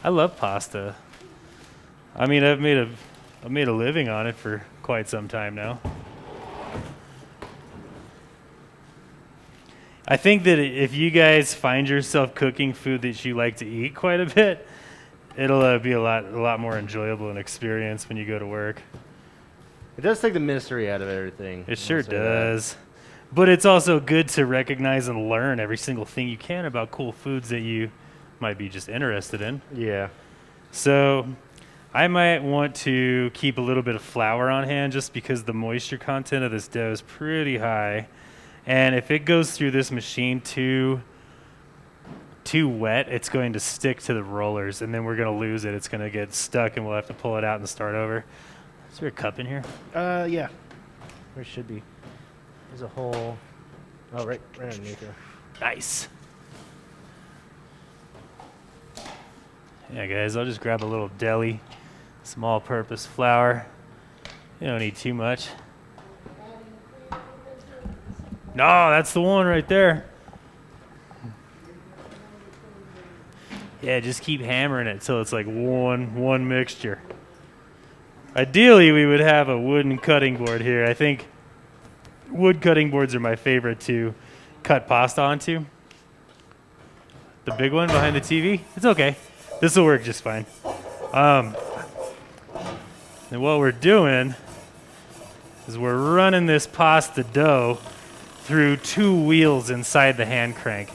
I love pasta. I mean, I've made a living on it for quite some time now. I think that if you guys find yourself cooking food that you like to eat quite a bit, it'll be a lot more enjoyable an experience when you go to work. It does take the mystery out of everything. It sure does. But it's also good to recognize and learn every single thing you can about cool foods that you might be just interested in. Yeah. So I might want to keep a little bit of flour on hand just because the moisture content of this dough is pretty high. And if it goes through this machine too wet, it's going to stick to the rollers, and then we're going to lose it. It's going to get stuck, and we'll have to pull it out and start over. Is there a cup in here? Yeah. There should be. There's a hole. Oh, right underneath there. Nice. Yeah, guys, I'll just grab a little deli, small purpose flour. You don't need too much. No, that's the one right there. Yeah, just keep hammering it till it's like one mixture. Ideally, we would have a wooden cutting board here. I think wood cutting boards are my favorite to cut pasta onto. The big one behind the TV, it's okay. This will work just fine. And what we're doing is we're running this pasta dough through 2 wheels inside the hand crank.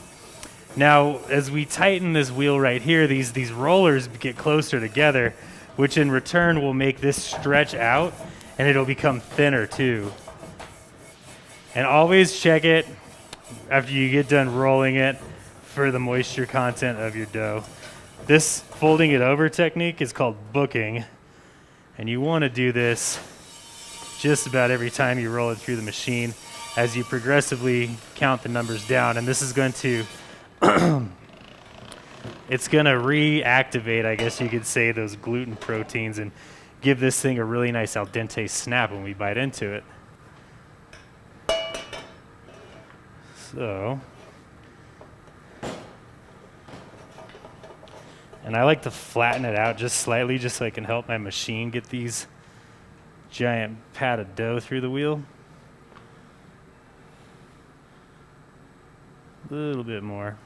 Now, as we tighten this wheel right here, these rollers get closer together, which in return will make this stretch out, and it'll become thinner too. And always check it after you get done rolling it for the moisture content of your dough. This folding it over technique is called booking, and you want to do this just about every time you roll it through the machine as you progressively count the numbers down. And this is going to it's going to reactivate, I guess you could say, those gluten proteins and give this thing a really nice al dente snap when we bite into it. So, and I like to flatten it out just slightly just so I can help my machine get these giant pat of dough through the wheel. A little bit more.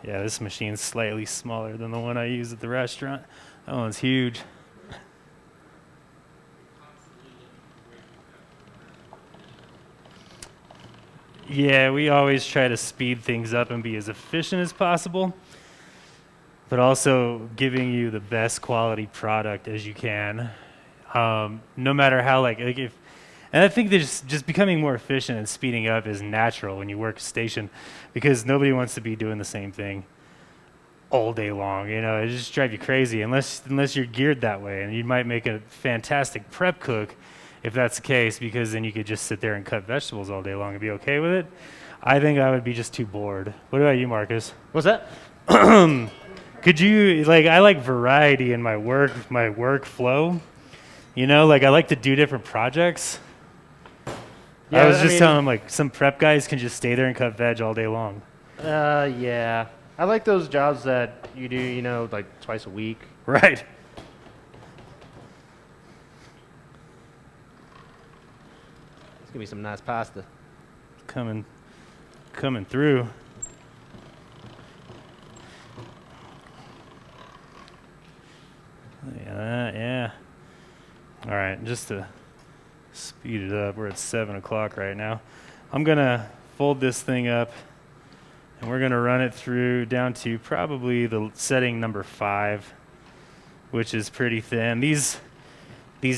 Yeah, this machine's slightly smaller than the one I use at the restaurant. That one's huge. Yeah, we always try to speed things up and be as efficient as possible, but also giving you the best quality product as you can. No matter how, and I think that just becoming more efficient and speeding up is natural when you work a station, because nobody wants to be doing the same thing all day long. You know, it just drives you crazy unless you're geared that way. And you might make a fantastic prep cook if that's the case, because then you could just sit there and cut vegetables all day long and be okay with it. I think I would be just too bored. What about you, Marcus? What's that? Could you, I like variety in my workflow. You know, I like to do different projects. Yeah, I was just telling him, some prep guys can just stay there and cut veg all day long. Yeah. I like those jobs that you do, twice a week. Right. It's going to be some nice pasta. Coming through. Yeah. All right, just to speed it up, we're at 7 o'clock right now. I'm going to fold this thing up, and we're going to run it through down to probably the setting number 5, which is pretty thin. These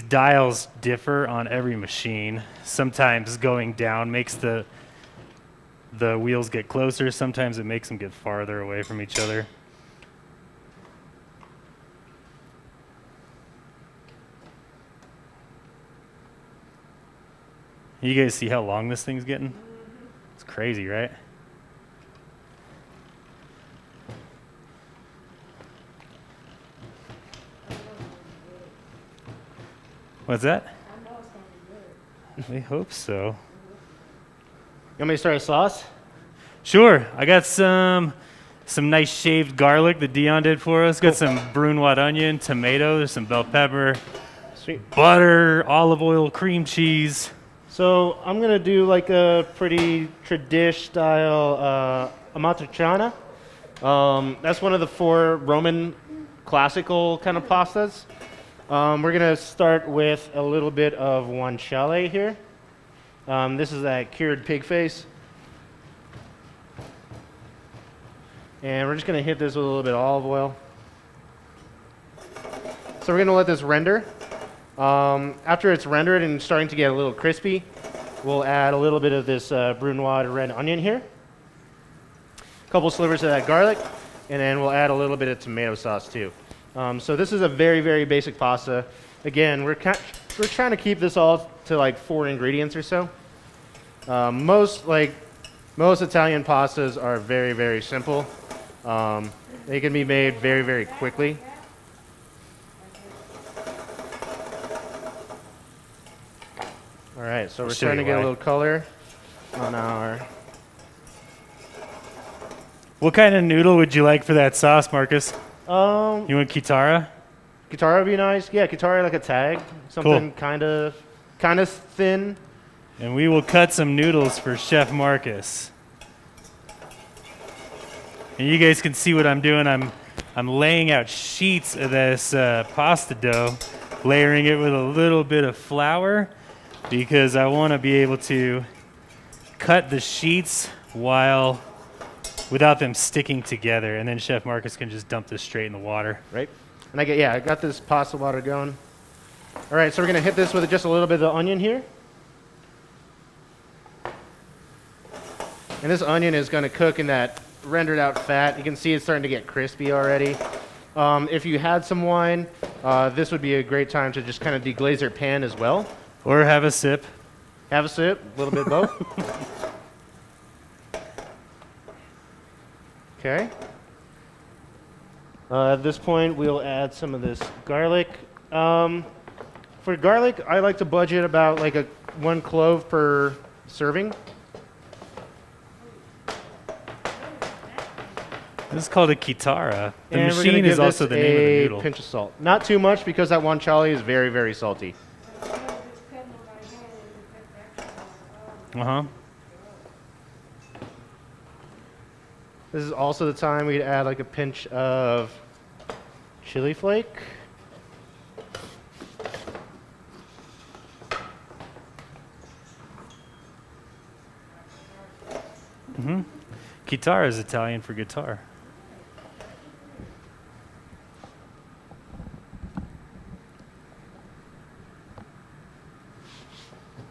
dials differ on every machine. Sometimes going down makes the wheels get closer. Sometimes it makes them get farther away from each other. You guys see how long this thing's getting? It's crazy, right? What's that? I know it's gonna be good. We hope so. You want me to start a sauce? Sure. I got some nice shaved garlic that Dion did for us. Got some brunoise onion, tomato, there's some bell pepper, Sweet. butter, olive oil, cream cheese. So I'm gonna do like a pretty tradish style amatriciana. That's one of the 4 Roman classical kind of pastas. We're gonna start with a little bit of guanciale here. This is that cured pig face. And we're just gonna hit this with a little bit of olive oil. So we're gonna let this render. After it's rendered and starting to get a little crispy, we'll add a little bit of this brunoise red onion here. A couple slivers of that garlic, and then we'll add a little bit of tomato sauce too. So this is a very, very basic pasta. Again, we're trying to keep this all to like 4 ingredients or so. Most Italian pastas are very, very simple. They can be made very, very quickly. All right, so we're starting to get a little color on our... What kind of noodle would you like for that sauce, Marcus? You want Kitara? Kitara would be nice. Yeah, Kitara like a tag. Something kind of thin. And we will cut some noodles for Chef Marcus. And you guys can see what I'm doing. I'm laying out sheets of this pasta dough, layering it with a little bit of flour because I want to be able to cut the sheets without them sticking together, and then Chef Marcus can just dump this straight in the water. Right. And I got this pasta water going. All right, so we're gonna hit this with just a little bit of onion here. And this onion is gonna cook in that rendered out fat. You can see it's starting to get crispy already. If you had some wine, this would be a great time to just kind of deglaze your pan as well. Or have a sip. Have a sip, a little bit both. Okay. At this point, we'll add some of this garlic. For garlic, I like to budget about like 1 clove per serving. This is called a Kitara. The And machine is also the name of the noodle. Pinch of salt. Not too much because that guanciale is very, very salty. Uh-huh. This is also the time we'd add like a pinch of chili flake. Mm-hmm. Kitara is Italian for guitar.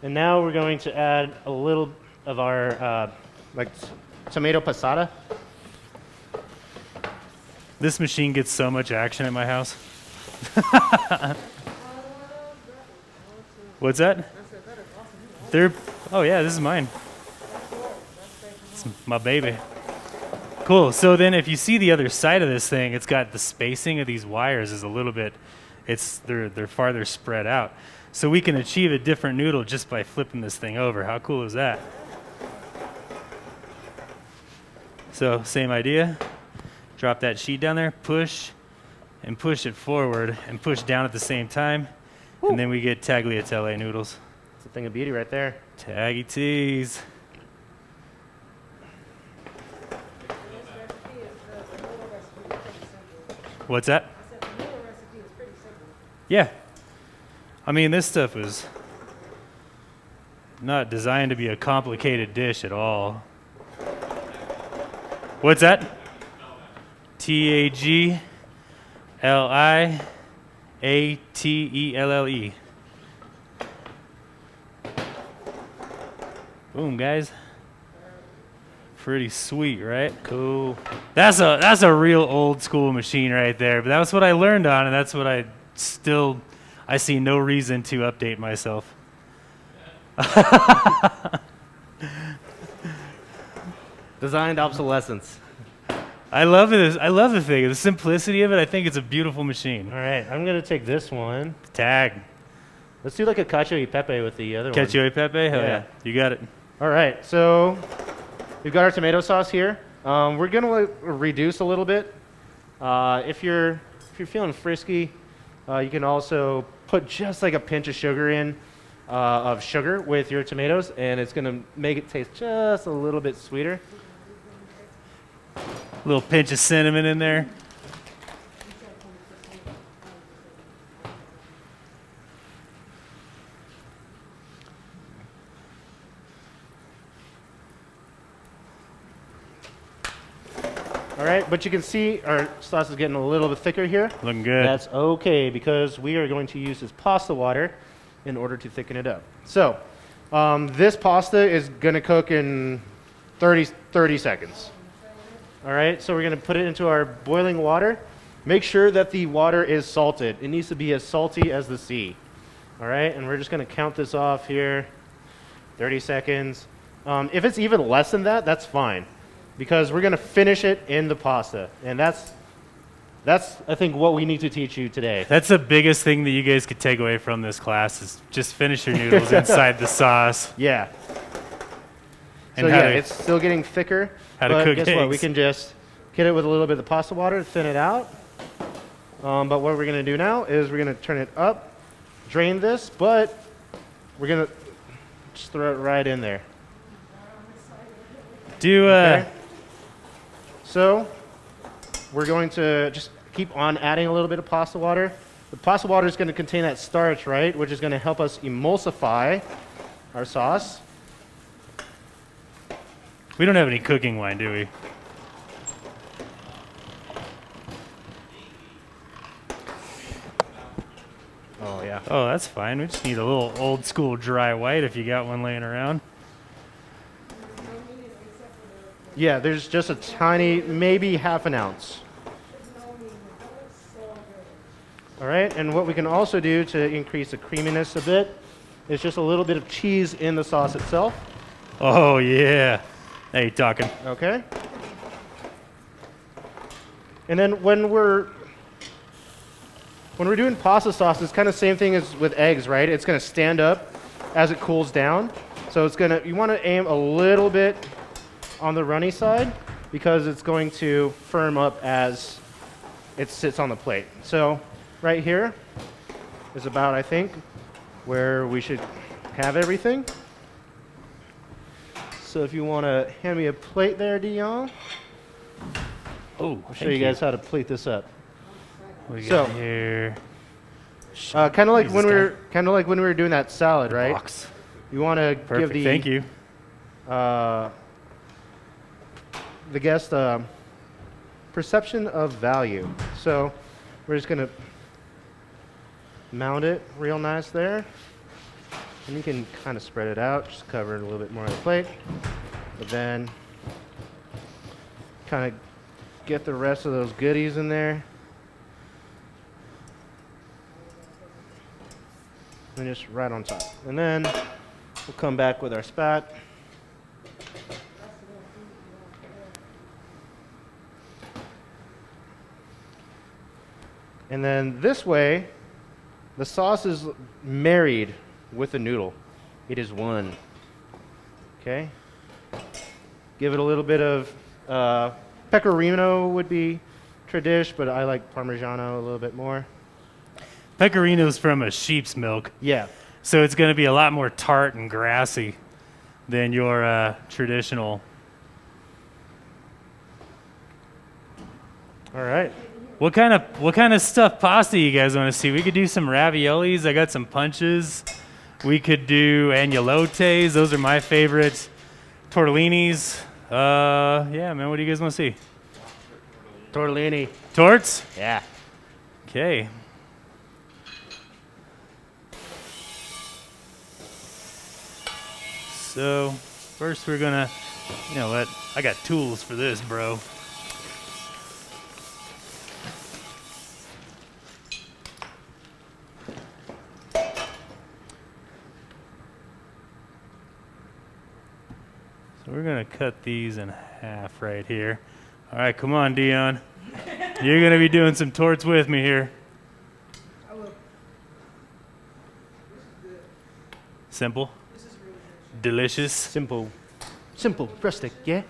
And now we're going to add a little of our tomato passata. This machine gets so much action at my house. What's that? Oh yeah, this is mine. It's my baby. Cool. So then if you see the other side of this thing, it's got the spacing of these wires is a little bit, they're farther spread out. So we can achieve a different noodle just by flipping this thing over. How cool is that? So same idea. Drop that sheet down there, push, and push it forward, and push down at the same time. Woo. And then we get tagliatelle noodles. It's a thing of beauty right there. Taggy teas. What's that? Yeah. I mean, this stuff is not designed to be a complicated dish at all. What's that? Tagliatelle. Boom, guys. Pretty sweet, right? Cool. That's a real old school machine right there. But that's what I learned on, and that's what I see no reason to update myself. Designed obsolescence. I love it. I love the thing. The simplicity of it. I think it's a beautiful machine. All right, I'm gonna take this one. Tag. Let's do like a cacio e pepe with the other one. Cacio e pepe? Hell yeah. You got it. All right, so we've got our tomato sauce here. We're gonna reduce a little bit. If you're feeling frisky, you can also put just like a pinch of sugar in of sugar with your tomatoes, and it's gonna make it taste just a little bit sweeter. A little pinch of cinnamon in there. All right, but you can see our sauce is getting a little bit thicker here. Looking good. That's okay, because we are going to use this pasta water in order to thicken it up. So this pasta is going to cook in 30 seconds. All right, so we're going to put it into our boiling water. Make sure that the water is salted. It needs to be as salty as the sea. All right, and we're just going to count this off here. 30 seconds. If it's even less than that, that's fine, because we're going to finish it in the pasta. And that's, I think, what we need to teach you today. That's the biggest thing that you guys could take away from this class is just finish your noodles inside the sauce. Yeah. And So how yeah, to- it's still getting thicker. how to but cook guess what? We eggs. can just get it with a little bit of the pasta water, thin it out. But what we're going to do now is we're going to turn it up, drain this, but we're going to just throw it right in there. Okay? So we're going to just keep on adding a little bit of pasta water. The pasta water is going to contain that starch, right, which is going to help us emulsify our sauce. We don't have any cooking wine, do we? Oh, yeah. Oh, that's fine. We just need a little old school dry white if you got one laying around. Yeah, there's just a tiny, maybe half an ounce. All right, and what we can also do to increase the creaminess a bit is just a little bit of cheese in the sauce itself. Oh, yeah. Hey, talking. Okay. And then when we're doing pasta sauce, it's kind of the same thing as with eggs, right? It's going to stand up as it cools down. So it's going to, you want to aim a little bit on the runny side because it's going to firm up as it sits on the plate. So right here is about, I think, where we should have everything. So if you want to hand me a plate there, Dion, Oh, I'll show you guys how to plate this up. We So- got here. Kind of like Use when this we were doing that salad, right? Box. You want to give Perfect. the Thank you. The guest perception of value. So we're just gonna mount it real nice there, and you can kind of spread it out, just cover it a little bit more on the plate, but then kind of get the rest of those goodies in there. And just right on top. And then we'll come back with our spat. And then this way, the sauce is married with the noodle. It is one. Okay? Give it a little bit of pecorino would be tradish, but I like Parmigiano a little bit more. Pecorino's from a sheep's milk, Yeah. so it's going to be a lot more tart and grassy than your traditional. All right. What kind of stuffed pasta you guys want to see? We could do some raviolis. I got some punches. We could do agnolottes. Those are my favorites. Tortellinis. Yeah, man. What do you guys want to see? Tortellini. Torts? Yeah. Okay. So first we're gonna, you know what? I got tools for this, bro. So we're gonna cut these in half right here. All right, come on, Dion. You're gonna be doing some torts with me here. Simple. Delicious. Simple. Simple, rustic, yeah?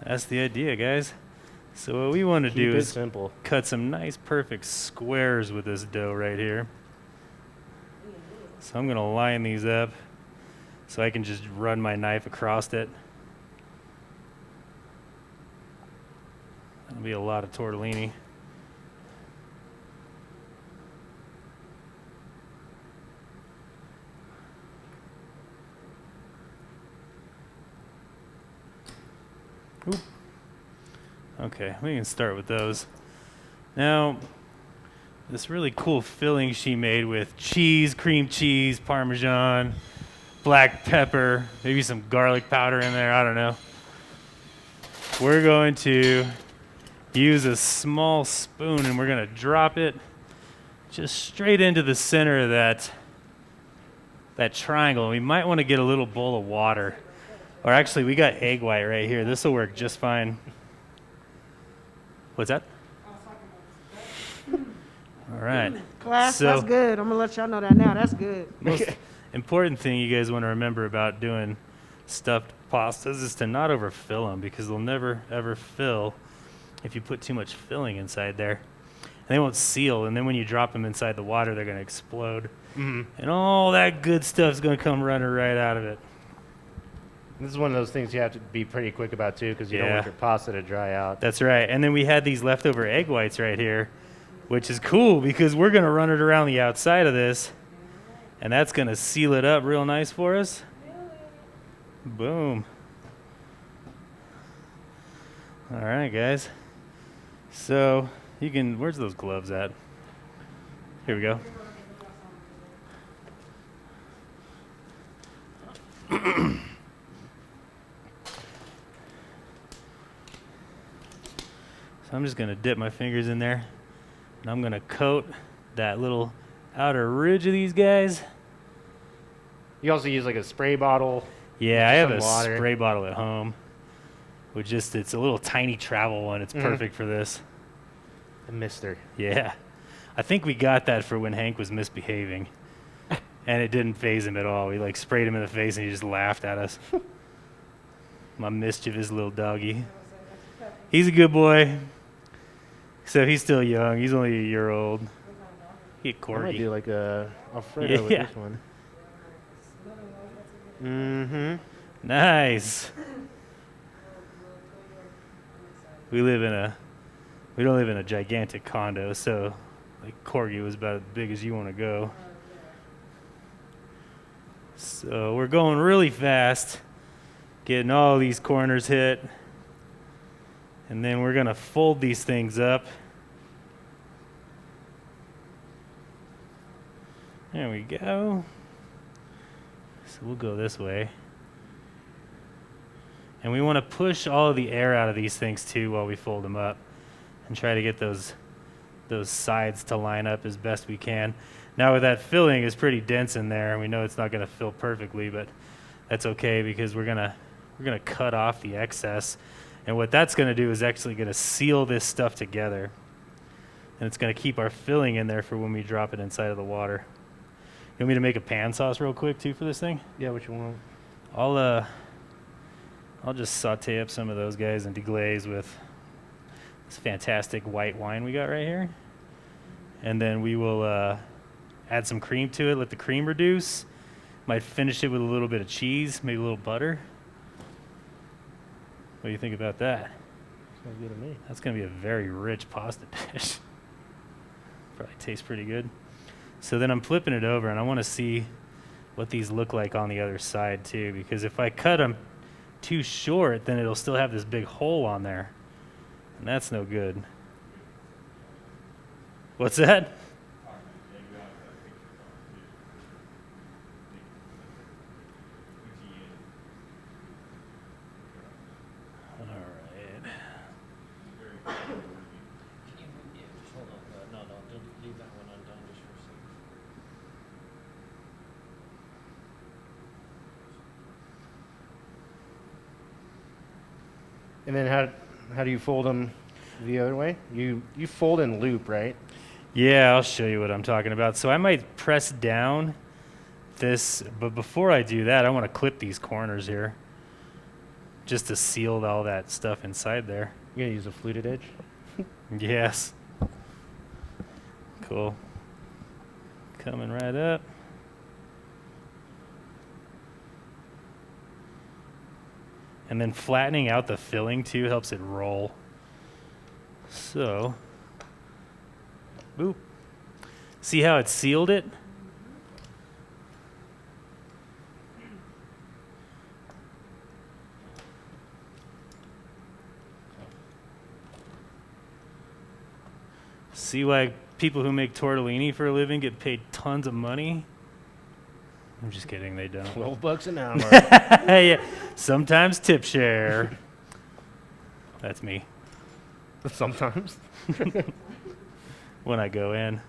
That's the idea, guys. So what we want to do Keep it is simple. cut some nice perfect squares with this dough right here. So I'm going to line these up so I can just run my knife across it. That'll be a lot of tortellini. Oop. Okay, we can start with those. Now, this really cool filling she made with cheese, cream cheese, Parmesan, black pepper, maybe some garlic powder in there, I don't know. We're going to use a small spoon and we're going to drop it just straight into the center of that triangle. We might want to get a little bowl of water. Or actually, we got egg white right here. This will work just fine. What's that? All right. Class, that's good. I'm going to let y'all know that now. That's good. Most important thing you guys want to remember about doing stuffed pastas is to not overfill them, because they'll never, ever fill if you put too much filling inside there. And they won't seal, and then when you drop them inside the water, they're going to explode. Mm-hmm. And all that good stuff's going to come running right out of it. This is one of those things you have to be pretty quick about, too, because you don't want your pasta to dry out. That's right. And then we had these leftover egg whites right here, which is cool because we're going to run it around the outside of this, and that's going to seal it up real nice for us. Boom. All right, guys. So you can, where's those gloves at? Here we go. So I'm just going to dip my fingers in there, and I'm going to coat that little outer ridge of these guys. You also use like a spray bottle. Yeah, I have a water. spray bottle at home. It's a little tiny travel one. It's perfect for this. A mister. Yeah. I think we got that for when Hank was misbehaving. And it didn't faze him at all. We sprayed him in the face and he just laughed at us. My mischievous little doggy. He's a good boy. Except he's still young. He's only a year old. He a I might corgi. do like a Alfredo with this one. Mm-hmm. Nice. We don't live in a gigantic condo, so corgi was about as big as you want to go. So we're going really fast, getting all these corners hit, and then we're gonna fold these things up. There we go. So we'll go this way. And we want to push all of the air out of these things too while we fold them up, and try to get those sides to line up as best we can. Now with that filling is pretty dense in there, and we know it's not going to fill perfectly, but that's okay because we're gonna cut off the excess. And what that's going to do is actually going to seal this stuff together, and it's going to keep our filling in there for when we drop it inside of the water. You want me to make a pan sauce real quick too for this thing? Yeah, what you want? I'll just saute up some of those guys and deglaze with this fantastic white wine we got right here. And then we will add some cream to it, let the cream reduce. Might finish it with a little bit of cheese, maybe a little butter. What do you think about that? Sounds good to me. That's going to be a very rich pasta dish. Probably tastes pretty good. So then I'm flipping it over, and I want to see what these look like on the other side too, because if I cut them too short, then it'll still have this big hole on there, and that's no good. What's that? And then how do you fold them the other way? You fold and loop, right? Yeah, I'll show you what I'm talking about. So I might press down this, but before I do that, I want to clip these corners here. just to seal all that stuff inside there. You're gonna use a fluted edge. Yes. Cool. Coming right up. And then flattening out the filling too helps it roll. So, boop. See how it sealed it? See why people who make tortellini for a living get paid tons of money? I'm just kidding, they don't. $12 an hour. Yeah. Sometimes tip share. That's me Sometimes. when I go in.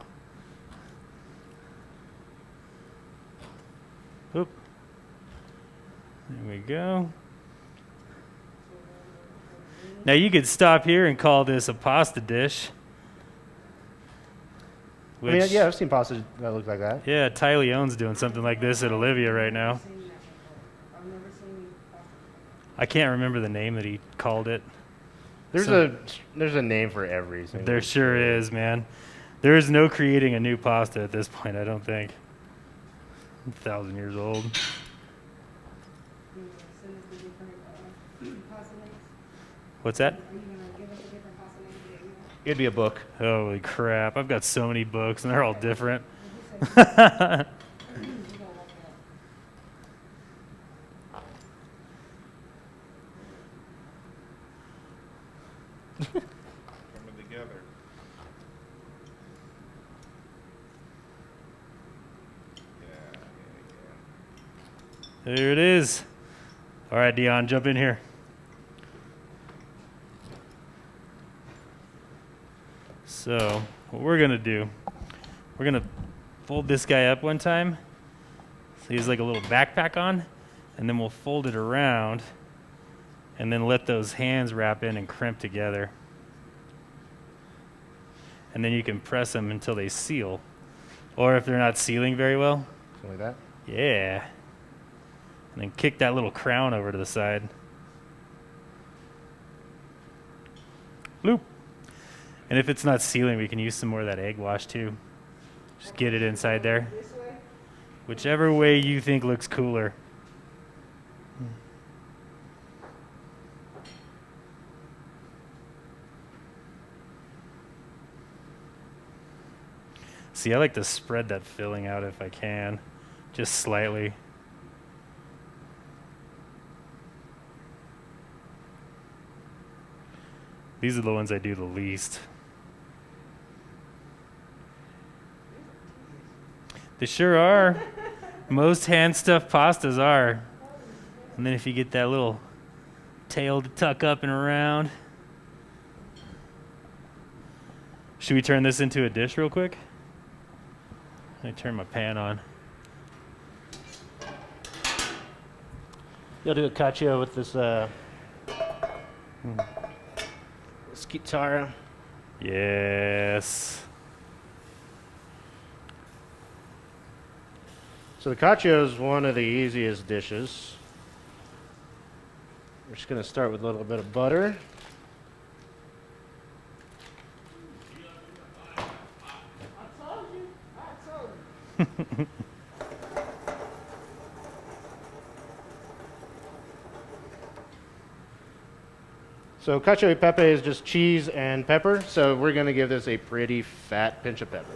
Oop. There we go. Now you could stop here and call this a pasta dish. I mean, yeah, I've seen pasta that looks like that. Yeah, Ty Leone's doing something like this at Olivia right now. I can't remember the name that he called it. There's a name for every single. There sure is, man. There is no creating a new pasta at this point, I don't think. 1,000 years old. What's that? It'd be a book. Holy crap. I've got so many books and they're all different. Coming together. There it is. All right, Dion, jump in here. So what we're going to do, we're going to fold this guy up one time. So he has like a little backpack on, and then we'll fold it around and then let those hands wrap in and crimp together. And then you can press them until they seal. Or if they're not sealing very well, Something like that. yeah. And then kick that little crown over to the side. Bloop. And if it's not sealing, we can use some more of that egg wash too. Just get it inside there. Whichever way you think looks cooler. See, I like to spread that filling out if I can, just slightly. These are the ones I do the least. They sure are. Most hand-stuffed pastas are. And then if you get that little tail to tuck up and around. Should we turn this into a dish real quick? Let me turn my pan on. You'll do a cacio with this Skitara. Yes. So the cacio is one of the easiest dishes. We're just going to start with a little bit of butter. So cacio e pepe is just cheese and pepper, so we're going to give this a pretty fat pinch of pepper.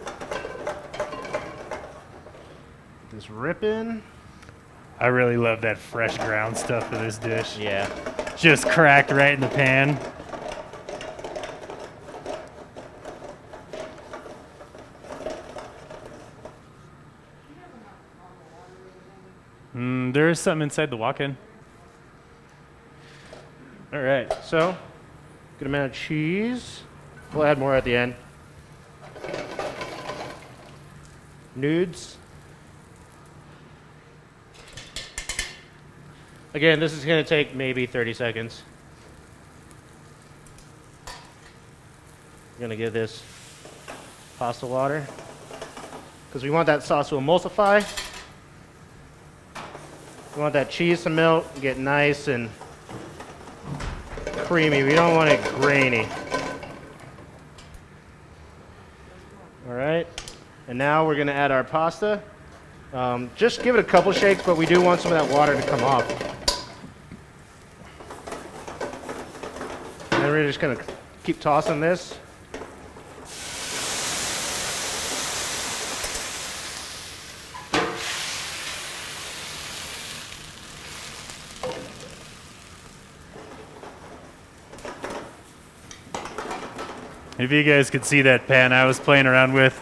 This rip in. I really love that fresh ground stuff for this dish. Yeah. Just cracked right in the pan. There is something inside the walk-in. All right, so good amount of cheese. We'll add more at the end. Nudes. Again, this is going to take maybe 30 seconds. I'm going to give this pasta water because we want that sauce to emulsify. We want that cheese to melt, get nice and creamy. We don't want it grainy. All right. And now we're going to add our pasta. Just give it a couple shakes, but we do want some of that water to come off. And then we're just going to keep tossing this. If you guys could see that pan I was playing around with,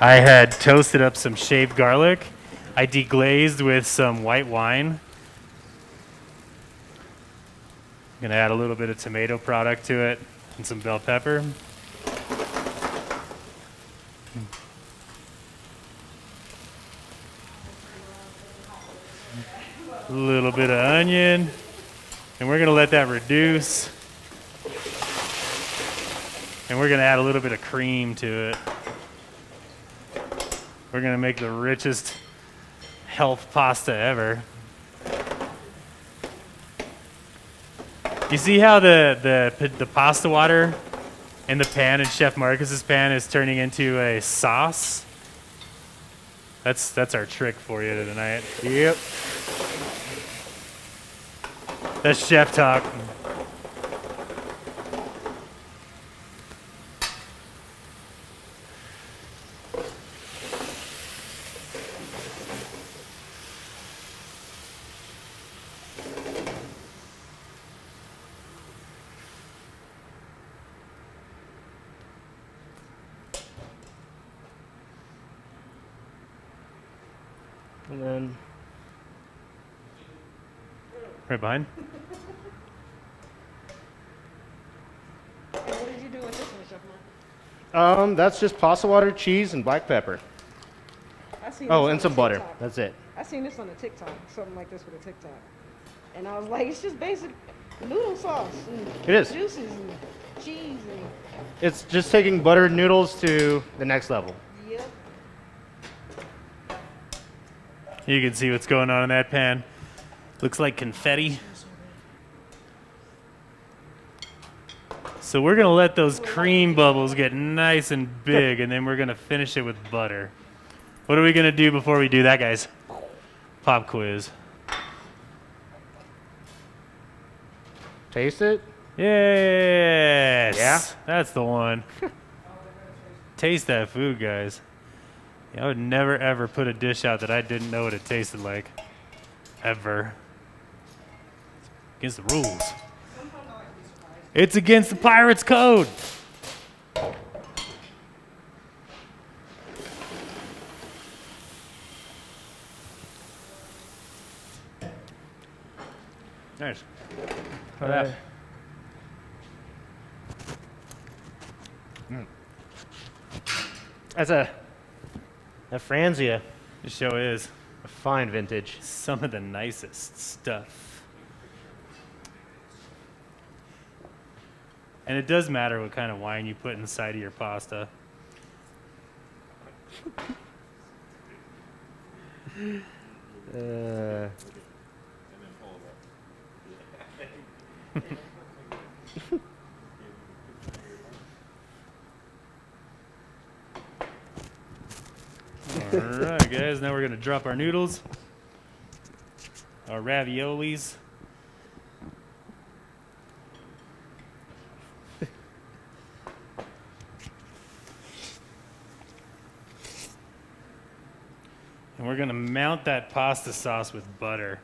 I had toasted up some shaved garlic. I deglazed with some white wine. I'm gonna add a little bit of tomato product to it and some bell pepper. A little bit of onion, and we're gonna let that reduce. And we're gonna add a little bit of cream to it. We're gonna make the richest health pasta ever. You see how the pasta water in the pan in Chef Marcus's pan is turning into a sauce? That's our trick for you tonight. Yep. That's chef talk. And then Right behind. And what did you do with this one, Chef Mark? that's just pasta water, cheese, and black pepper. I seen Oh, this and on some a butter. TikTok. That's it. I seen this on a TikTok, something like this with a TikTok. And I was like, it's just basic noodle sauce and It is. juices and cheese and It's just taking buttered noodles to the next level. yep. You can see what's going on in that pan. Looks like confetti. So we're gonna let those cream bubbles get nice and big, and then we're gonna finish it with butter. What are we gonna do before we do that, guys? Pop quiz. Taste it. Yes. Yeah? That's the one. Taste that food, guys. I would never ever put a dish out that I didn't know what it tasted like. Ever. Against the rules. It's against the Pirates Code. Nice. Try that. That's a Franzia, The show is a fine vintage. some of the nicest stuff. And it does matter what kind of wine you put inside of your pasta. All right, guys, now we're going to drop our noodles, our raviolis. And we're going to mount that pasta sauce with butter.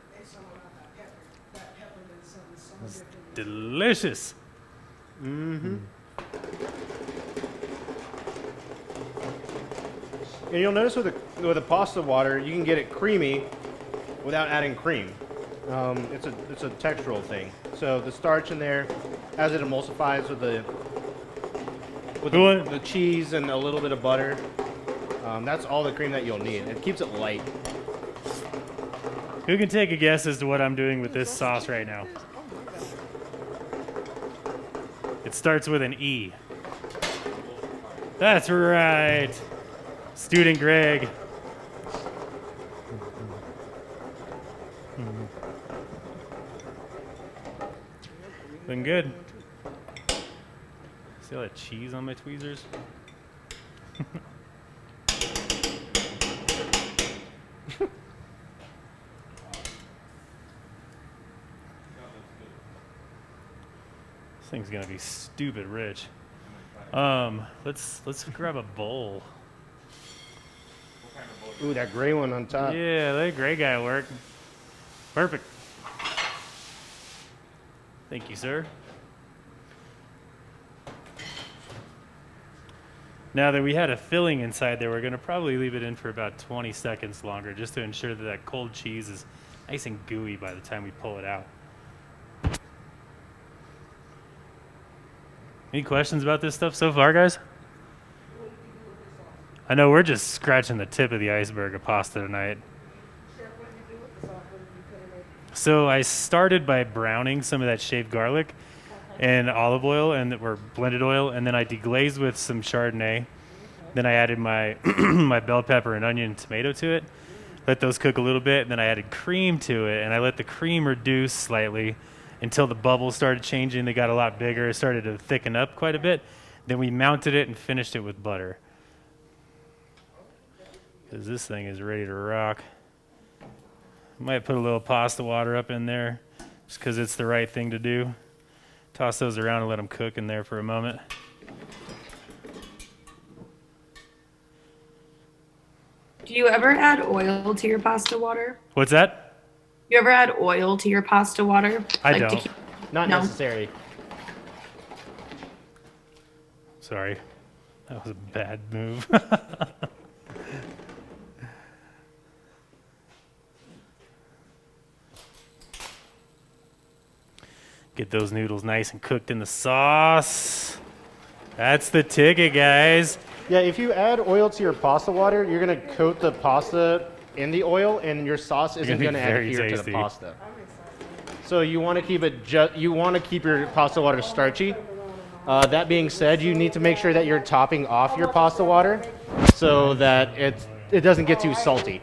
It's delicious. Mm-hmm. And you'll notice with the pasta water, you can get it creamy without adding cream. It's a textural thing. So the starch in there, as it emulsifies with the cheese and a little bit of butter, that's all the cream that you'll need. It keeps it light. Who can take a guess as to what I'm doing with this sauce right now? It starts with an E. That's right. Student Greg. Been good. See all that cheese on my tweezers? This thing's gonna be stupid rich. Let's grab a bowl. Ooh, that gray one on top. Yeah, that gray guy work. Perfect. Thank you, sir. Now that we had a filling inside there, we're going to probably leave it in for about 20 seconds longer just to ensure that that cold cheese is nice and gooey by the time we pull it out. Any questions about this stuff so far, guys? I know we're just scratching the tip of the iceberg of pasta tonight. So I started by browning some of that shaved garlic and olive oil or blended oil, and then I deglazed with some Chardonnay. Then I added my my bell pepper and onion and tomato to it. Let those cook a little bit, and then I added cream to it, and I let the cream reduce slightly until the bubbles started changing. They got a lot bigger. It started to thicken up quite a bit. Then we mounted it and finished it with butter. Because this thing is ready to rock. Might put a little pasta water up in there just because it's the right thing to do. Toss those around and let them cook in there for a moment. Do you ever add oil to your pasta water? What's that? You ever add oil to your pasta water? I to don't. Not No. necessary. Sorry. That was a bad move. Get those noodles nice and cooked in the sauce. That's the ticket, guys. Yeah, if you add oil to your pasta water, you're going to coat the pasta in the oil, and your sauce isn't gonna going be to very adhere to tasty. the pasta. So you want to keep it you want to keep your pasta water starchy. That being said, you need to make sure that you're topping off your pasta water so that it doesn't get too salty.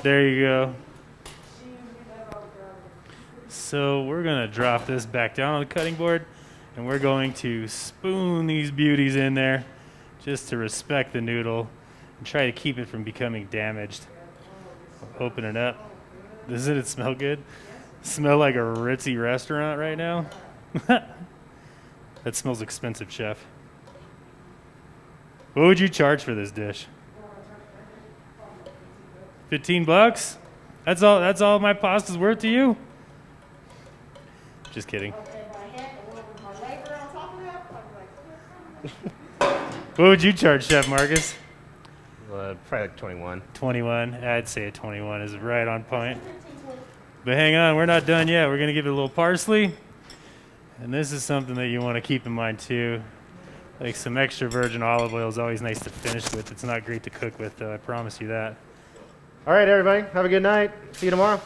There you go. So we're going to drop this back down on the cutting board, and we're going to spoon these beauties in there just to respect the noodle and try to keep it from becoming damaged. Open it up. Doesn't it smell good? Smell like a ritzy restaurant right now? That smells expensive, chef. What would you charge for this dish? $15? That's all my pasta's worth to you? Just kidding. What would you charge, Chef Marcus? Probably like 21. 21. I'd say a 21 is right on point. But hang on, we're not done yet. We're going to give it a little parsley. And this is something that you want to keep in mind too. Like some extra virgin olive oil is always nice to finish with. It's not great to cook with, though. I promise you that. All right, everybody. Have a good night. See you tomorrow.